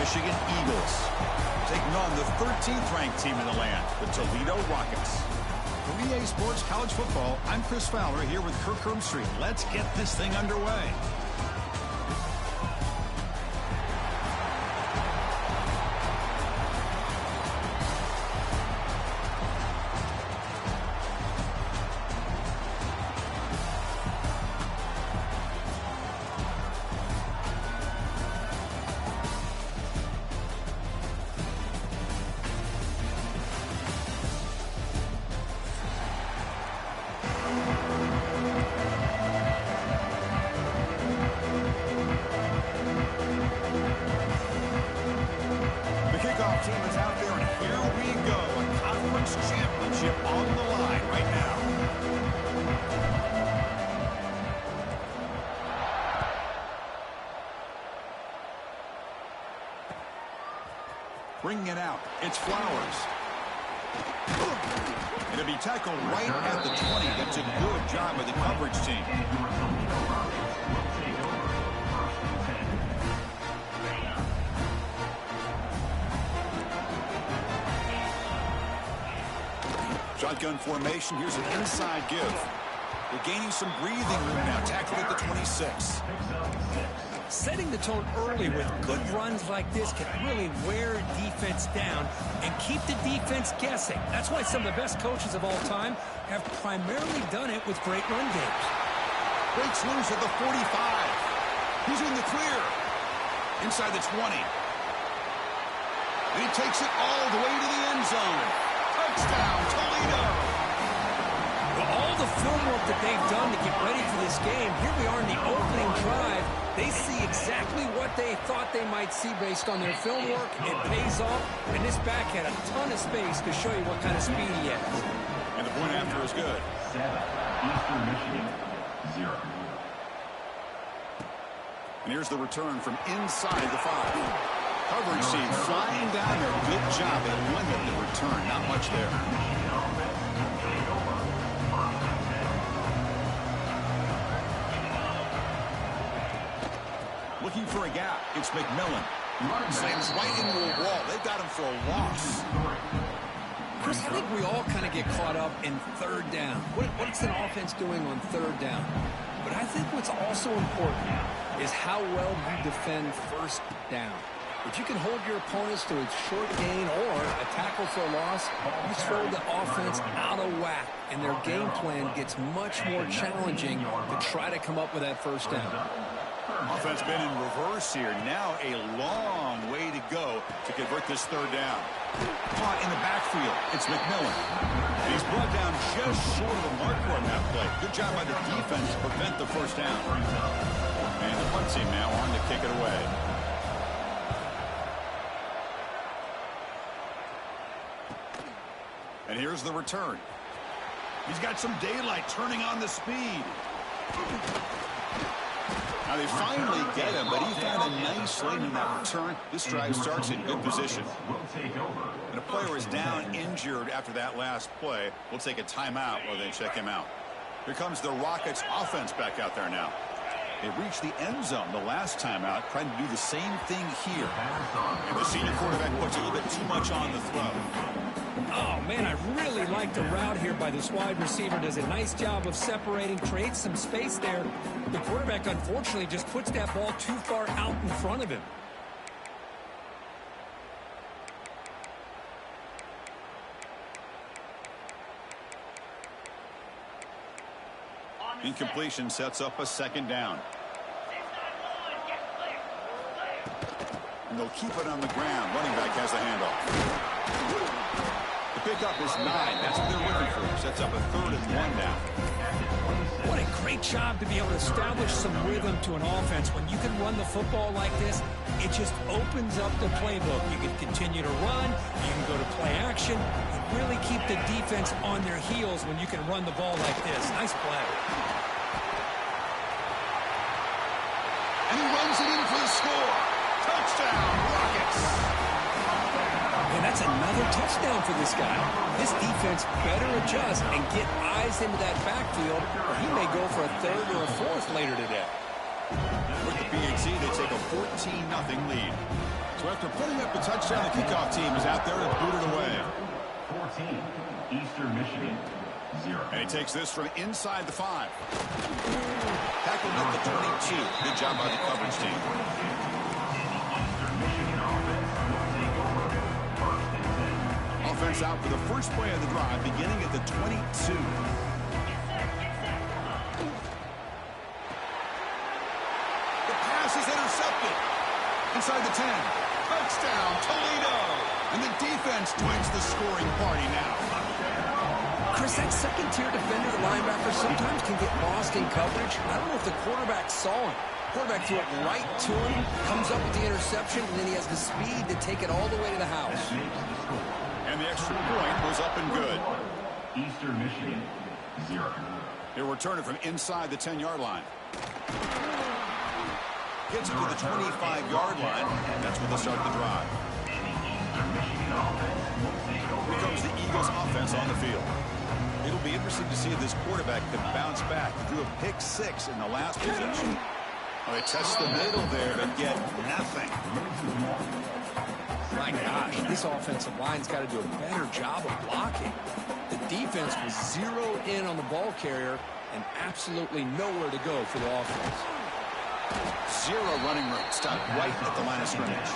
Michigan Eagles, taking on the 13th ranked team in the land, the Toledo Rockets. For EA Sports College Football, I'm Chris Fowler here with Kirk Herbstreit. Let's get this thing underway. Team is out there, and here we go. A conference championship on the line right now. Bringing it out, it's Flowers. It'll be tackled right at the 20. That's a good job by the coverage team. Shotgun formation. Here's an inside give. They're gaining some breathing room now. Tackled at the 26. Setting the tone early with good runs like this can really wear defense down and keep the defense guessing. That's why some of the best coaches of all time have primarily done it with great run games. Breaks loose at the 45. He's in the clear. Inside the 20. And he takes it all the way to the end zone. Touchdown, Toledo! Well, all the film work that they've done to get ready for this game, here we are in the opening drive. They see exactly what they thought they might see based on their film work. It pays off, and this back had a ton of space to show you what kind of speed he has. And the point after is good. 7, Eastern Michigan, 0. And here's the return from inside the 5. Coverage team flying down there. Good job. They limit the return. Not much there. Looking for a gap. It's McMillan. Slams right into a wall. They've got him for a loss. Chris, I think we all kind of get caught up in third down. What's an offense doing on third down? But I think what's also important is how well you defend first down. If you can hold your opponents to a short gain or a tackle for a loss, you throw the offense out of whack, and their game plan gets much more challenging to try to come up with that first down. Offense been in reverse here. Now a long way to go to convert this third down. Caught in the backfield. It's McMillan. And he's brought down just short of the marker on that play. Good job by the defense to prevent the first down. And the punt team now on to kick it away. And here's the return. He's got some daylight turning on the speed. Now they finally get him, but he found a nice lane in that return. This drive starts in good position. And a player is down injured after that last play. We'll take a timeout while they check him out. Here comes the Rockets offense back out there now. They reached the end zone the last time out, trying to do the same thing here. And the senior quarterback puts a little bit too much on the throw. Oh, man, I really like the route here by this wide receiver. Does a nice job of separating, creates some space there. The quarterback, unfortunately, just puts that ball too far out in front of him. Incompletion sets up a second down. And they'll keep it on the ground. Running back has the handoff. The pickup is 9. That's what they're looking for. Sets up a 3rd and 1 now. What a great job to be able to establish some rhythm to an offense. When you can run the football like this, it just opens up the playbook. You can continue to run. You can go to play action. You really keep the defense on their heels when you can run the ball like this. Nice play. And he runs it in for the score. Touchdown, Rockets. And that's another touchdown for this guy. This defense better adjust and get eyes into that backfield, or he may go for a 3rd or a 4th later today. With the PAT, they take a 14-0 lead. So after putting up the touchdown, the kickoff team is out there to boot it away. 14, Eastern Michigan, 0. And he takes this from inside the 5. Tackled at the 22. Good job by the coverage team. Offense out for the first play of the drive, beginning at the 22. The pass is intercepted. Inside the 10. Touchdown, Toledo. And the defense joins the scoring party now. Chris, that second-tier defender, the linebacker, sometimes can get lost in coverage. I don't know if the quarterback saw him. Quarterback threw it right to him, comes up with the interception, and then he has the speed to take it all the way to the house. And the extra point was up and good. Eastern Michigan, 0. He'll return it from inside the 10-yard line. Gets it to the 25-yard line. That's where they'll start the drive. Here comes the Eagles offense on the field. It'll be interesting to see if this quarterback can bounce back. He threw a pick 6 in the last possession. Well, they test the middle there, but get nothing. My gosh, this offensive line's got to do a better job of blocking. The defense was zeroed in on the ball carrier and absolutely nowhere to go for the offense. Zero running room. Stopped right at the line of scrimmage.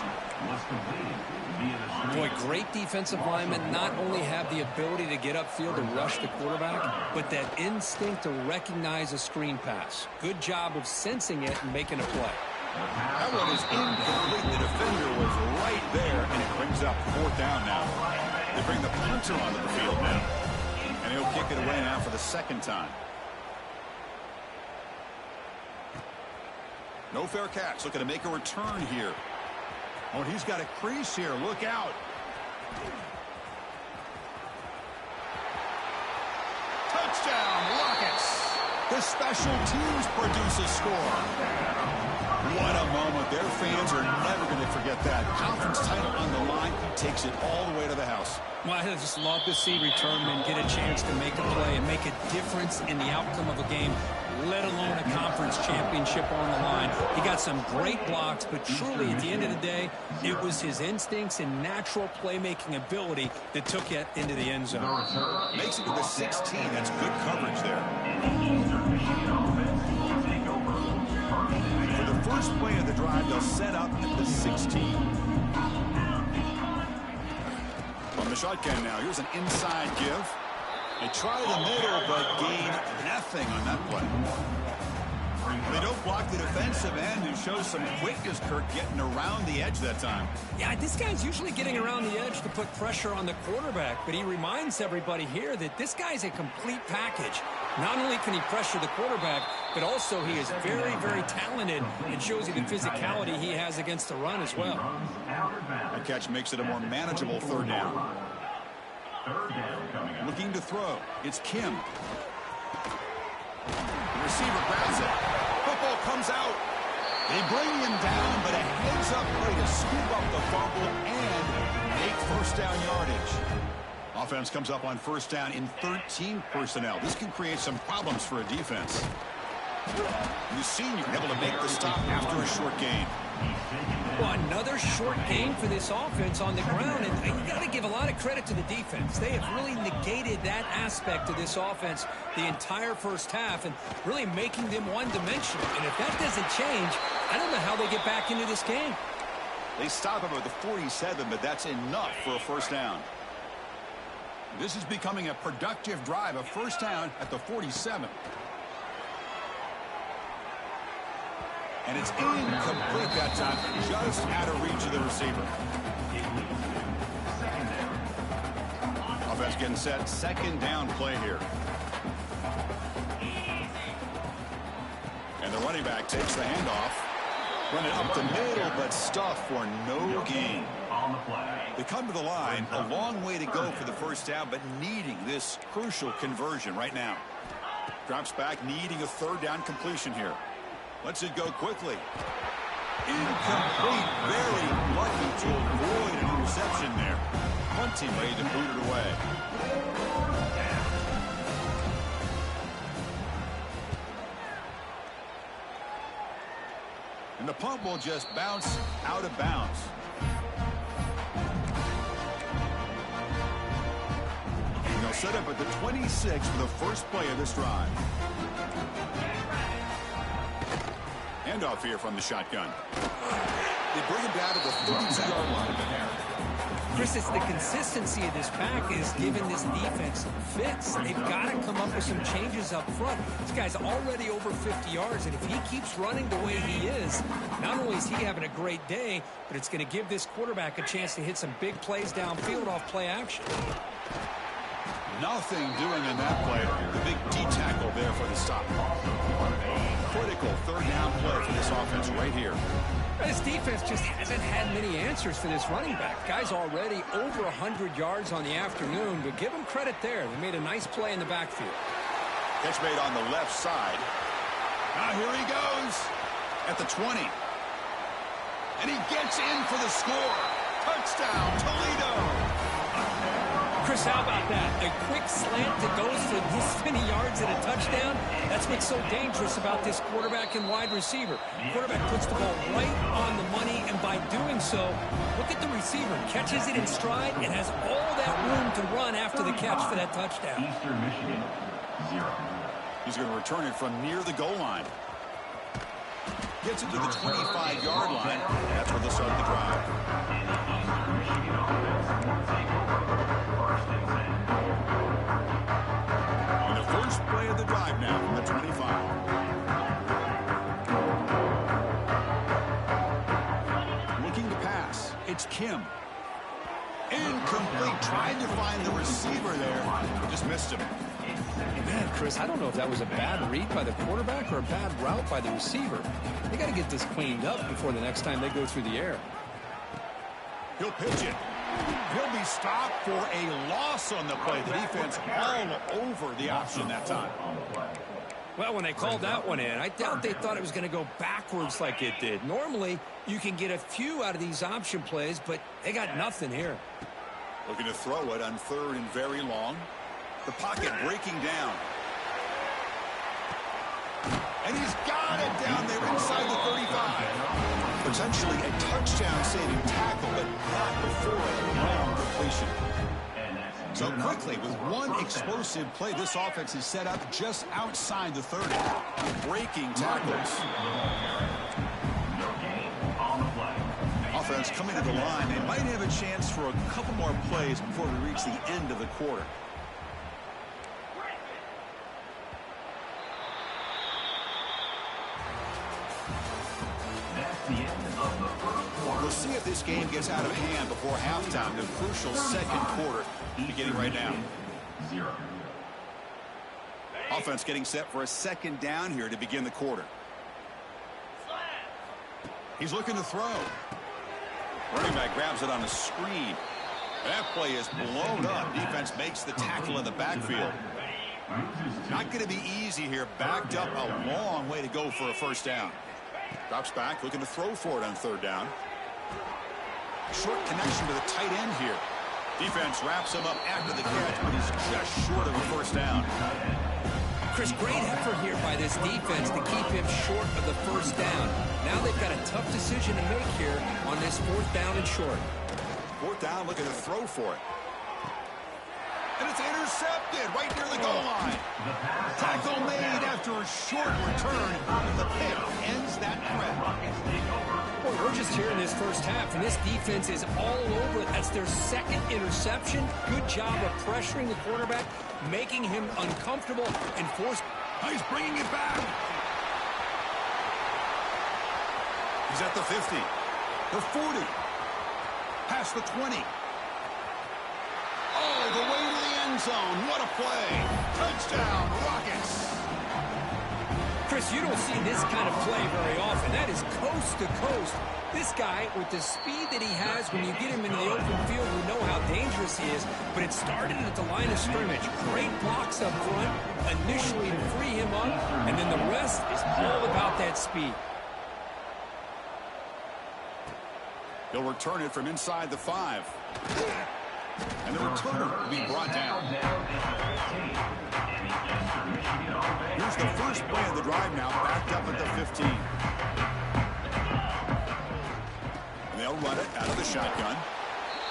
Boy, great defensive linemen not only have the ability to get upfield and rush the quarterback, but that instinct to recognize a screen pass. Good job of sensing it and making a play. That one is incomplete. The defender was right there, and it brings up 4th down now. They bring the punter onto the field now. And he'll kick it away now for the 2nd time. No fair catch. Looking to make a return here. Oh, he's got a crease here. Look out. Touchdown, Rockets. The special teams produce a score. What a moment. Their fans are never going to forget that. Conference title on the line, takes it all the way to the house. Well, I just love to see returnmen get a chance to make a play and make a difference in the outcome of a game, let alone a conference championship on the line. He got some great blocks, but truly at the end of the day, it was his instincts and natural playmaking ability that took it into the end zone. Makes it to the 16. That's good coverage there. For the first play of the drive, they'll set up at the 16. From the shotgun now, here's an inside give. They try the middle, but gain nothing on that play. They don't block the defensive end, who shows some quickness, Kirk, getting around the edge that time. Yeah, this guy's usually getting around the edge to put pressure on the quarterback, but he reminds everybody here that this guy's a complete package. Not only can he pressure the quarterback, but also he is very, very talented and shows you the physicality he has against the run as well. That catch makes it a more manageable 3rd down. Looking to throw. It's Kim. The receiver grabs it. Football comes out. They bring him down, but a heads-up play to scoop up the fumble and make 1st down yardage. Offense comes up on 1st down in 13 personnel. This can create some problems for a defense. The senior able to make the stop after a short gain. Well, another short game for this offense on the ground, and you got to give a lot of credit to the defense. They have really negated that aspect of this offense the entire first half and really making them one-dimensional. And if that doesn't change, I don't know how they get back into this game. They stop him at the 47, but that's enough for a 1st down. This is becoming a productive drive, a 1st down at the 47. And it's incomplete that time, just out of reach of the receiver. Offense getting set, 2nd down play here. And the running back takes the handoff. Run it up the middle, but stuffed for no gain. They come to the line, a long way to go for the 1st down, but needing this crucial conversion right now. Drops back, needing a 3rd down completion here. Lets it go quickly. Incomplete. Very lucky to avoid an interception there. Punting ready to boot it away. And the punt will just bounce out of bounds. set up at the 26 for the first play of this drive. Handoff here from the shotgun. They bring him down to the 32-yard line. Chris, it's the consistency of this pack is giving this defense fits. They've got to come up with some changes up front. This guy's already over 50 yards, and if he keeps running the way he is, not only is he having a great day, but it's going to give this quarterback a chance to hit some big plays downfield off play action. Nothing doing in that play. The big D tackle there for the stop. Critical third down play for this offense right here. This defense just hasn't had many answers for this running back. Guy's already over 100 yards on the afternoon, but give him credit there. They made a nice play in the backfield. Catch made on the left side. Now here he goes at the 20. And he gets in for the score. Touchdown, Toledo. Chris, how about that? A quick slant that goes for this many yards and a touchdown. That's what's so dangerous about this quarterback and wide receiver. Quarterback puts the ball right on the money, and by doing so, look at the receiver. Catches it in stride and has all that room to run after the catch for that touchdown. Eastern Michigan, 0. He's going to return it from near the goal line. Gets it to the 25-yard line. That's where they'll start the drive. Eastern Michigan offense will take over. First and 10. And the first play of the drive now from the 25. Looking to pass. It's Kim. Incomplete. Trying to find the receiver there. Just missed him. Man, Chris, I don't know if that was a bad read by the quarterback or a bad route by the receiver. They got to get this cleaned up before the next time they go through the air. He'll pitch it. He'll be stopped for a loss on the play. The defense all over the option that time. Well, when they called that one in, I doubt they thought it was going to go backwards like it did. Normally, you can get a few out of these option plays, but they got nothing here. Looking to throw it on third and very long. The pocket breaking down. And he's got it down there inside the 35. Potentially a touchdown-saving tackle, but not before a long completion. So quickly, with one explosive play, this offense is set up just outside the 30. Breaking tackles. Offense coming to the line. They might have a chance for a couple more plays before we reach the end of the quarter. We'll see if this game gets out of hand before halftime. The crucial second quarter beginning right now. 0. Offense getting set for a second down here to begin the quarter. He's looking to throw. Running back grabs it on a screen. That play is blown up. Defense makes the tackle in the backfield. Not going to be easy here. Backed up a long way to go for a first down. Drops back, looking to throw for it on third down. Short connection to the tight end here. Defense wraps him up after the catch, but he's just short of a first down. Chris, great effort here by this defense to keep him short of the first down. Now they've got a tough decision to make here on this fourth down and short. Fourth down, looking to throw for it. And it's intercepted right near the goal line. Tackle made after a short return. And the pick ends that threat. Boy, we're just here in this first half, and this defense is all over it. That's their second interception. Good job of pressuring the quarterback, making him uncomfortable, and forced. He's bringing it back. He's at the 50. The 40. Past the 20. Oh, the way to the end zone. What a play. Touchdown, Rockets. Chris, you don't see this kind of play very often. That is coast to coast. This guy, with the speed that he has, when you get him into the open field, we know how dangerous he is. But it started at the line of scrimmage. Great blocks up front, initially to free him up, and then the rest is all about that speed. He'll return it from inside the 5. And the returner will be brought down. Here's the first play of the drive now, backed up at the 15. And they'll run it out of the shotgun.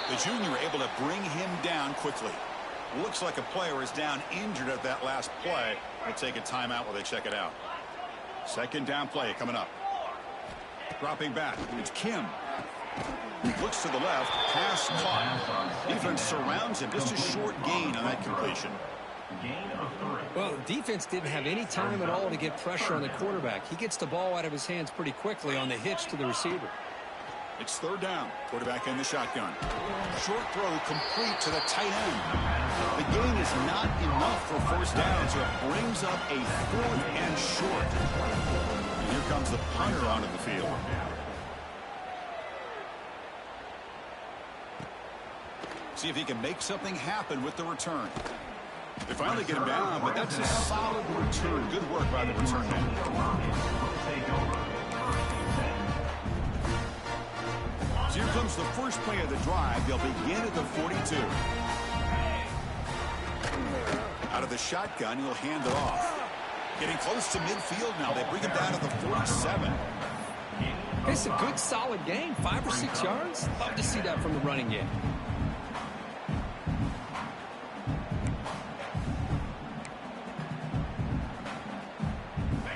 The junior able to bring him down quickly. Looks like a player is down injured at that last play. We'll take a timeout while they check it out. Second down play coming up. Dropping back. It's Kim. Looks to the left. Pass caught. Defense surrounds him. Just a short gain on that completion. Well, defense didn't have any time at all to get pressure on the quarterback. He gets the ball out of his hands pretty quickly on the hitch to the receiver. It's third down. Quarterback in the shotgun. Short throw complete to the tight end. The gain is not enough for first down, so it brings up a fourth and short. And here comes the punter onto the field. See if he can make something happen with the return. They finally get him down, but that's a solid return. Good work by the return man. So here comes the first play of the drive. They'll begin at the 42. Out of the shotgun, he'll hand it off. Getting close to midfield now. They bring him down to the 47. It's a good, solid game. 5 or 6 yards. Love to see that from the running game.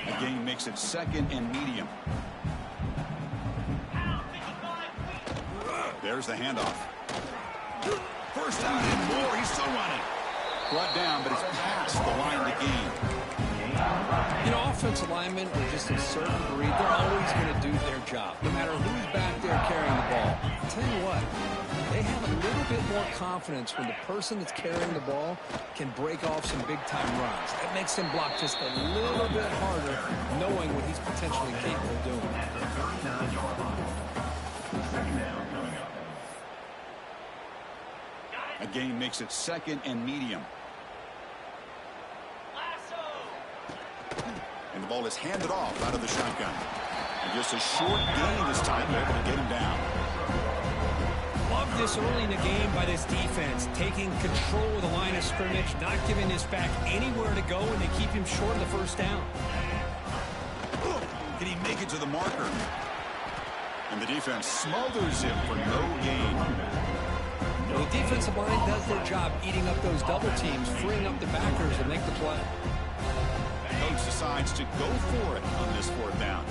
The game makes it second and medium. There's the handoff. First down and more. He's still running. Brought down, but he's past the line of the game. You know, offensive linemen are just a certain breed. They're always going to do their job, no matter who's back there carrying the ball. I'll tell you what, they have a little bit more confidence when the person that's carrying the ball can break off some big-time runs. That makes him block just a little bit harder, knowing what he's potentially capable of doing. A gain makes it second and medium. And the ball is handed off out of the shotgun. And just a short gain this time, they're able to get him down. Love this early in the game by this defense, taking control of the line of scrimmage, not giving this back anywhere to go, and they keep him short of the first down. Can he make it to the marker? And the defense smothers him for no gain. Well, the defensive line does their job eating up those double teams, freeing up the backers to make the play. Coach decides to go for it on this fourth down.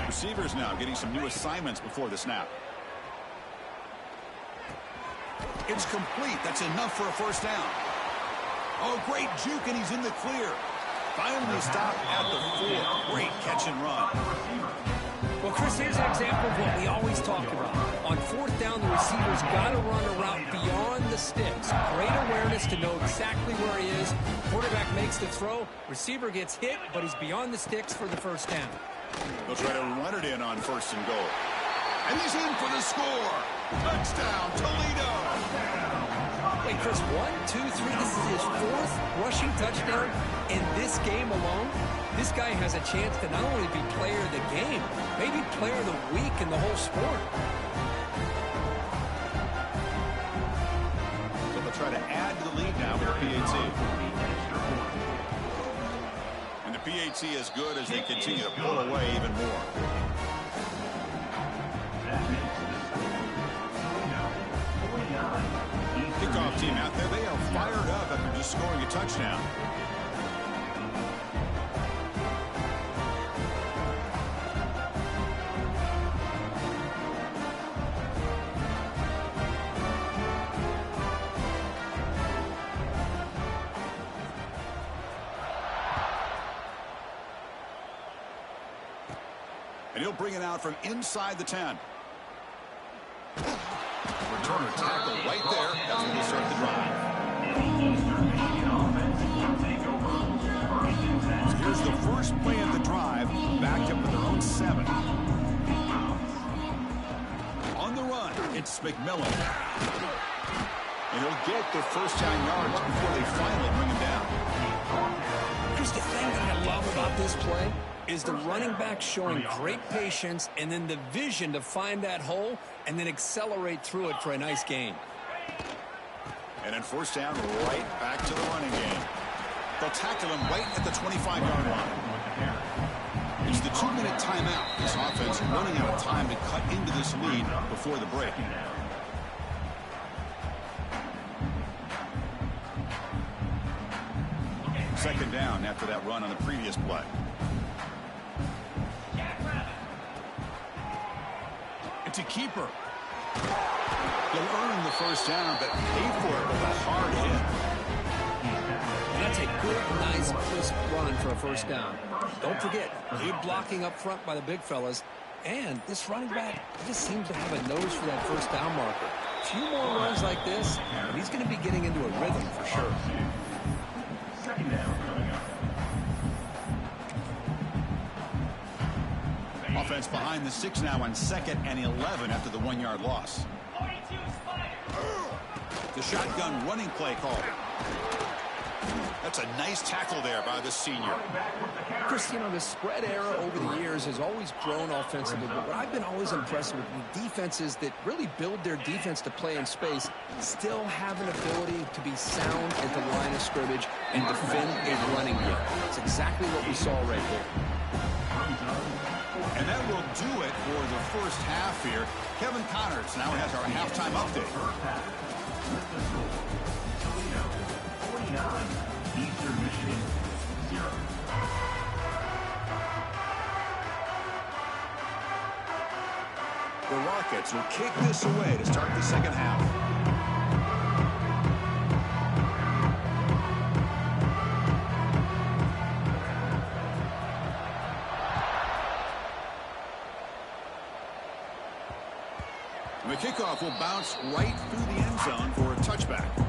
Receivers now getting some new assignments before the snap. It's complete. That's enough for a first down. Oh, great juke, and he's in the clear. Finally stopped at the 4. Great catch and run. Well, Chris, here's an example of what we always talk about. On fourth down, the receiver's got to run a route beyond the sticks. Great awareness to know exactly where he is. Quarterback makes the throw. Receiver gets hit, but he's beyond the sticks for the first down. They'll try to run it in on first and goal. And he's in for the score. Touchdown, Toledo. Wait, Chris, 1, 2, 3. This is his 4th rushing touchdown in this game alone. This guy has a chance to not only be player of the game, maybe player of the week in the whole sport. So they'll try to add to the lead now with the PAT. And the PAT is good as they continue to pull away even more. Kickoff team out there. They are fired up after just scoring a touchdown. And he'll bring it out from inside the 10. Returner tackle right there. That's when they start the drive. So here's the first play of the drive, backed up with their own 7. On the run, it's McMillan. And he'll get the first 10 yards before they finally bring him down. Here's the thing that I love about this play is the running back showing great patience and then the vision to find that hole and then accelerate through it for a nice gain. And then first down, right back to the running game. They'll tackle him right at the 25-yard line. It's the 2-minute timeout. This offense running out of time to cut into this lead before the break. Second down after that run on the previous play. It's a keeper. He'll earn the first down, but paid for it with a hard hit. And that's a good, nice, crisp run for a first down. Don't forget, good blocking up front by the big fellas. And this running back just seems to have a nose for that first down marker. A few more runs like this, and he's going to be getting into a rhythm for sure. Second down coming up. Offense behind the 6 now on 2nd and 11 after the 1-yard loss. The shotgun running play call. That's a nice tackle there by the senior. Chris, you know, the spread era over the years has always grown offensively, but what I've been always impressed with defenses that really build their defense to play in space still have an ability to be sound at the line of scrimmage and defend a running game. That's exactly what we saw right there. And that will do it for the first half here. Kevin Connors now has our halftime update. Toledo, 49. Eastern Michigan, 0. The Rockets will kick this away to start the second half. The kickoff will bounce right through the end zone for a touchback.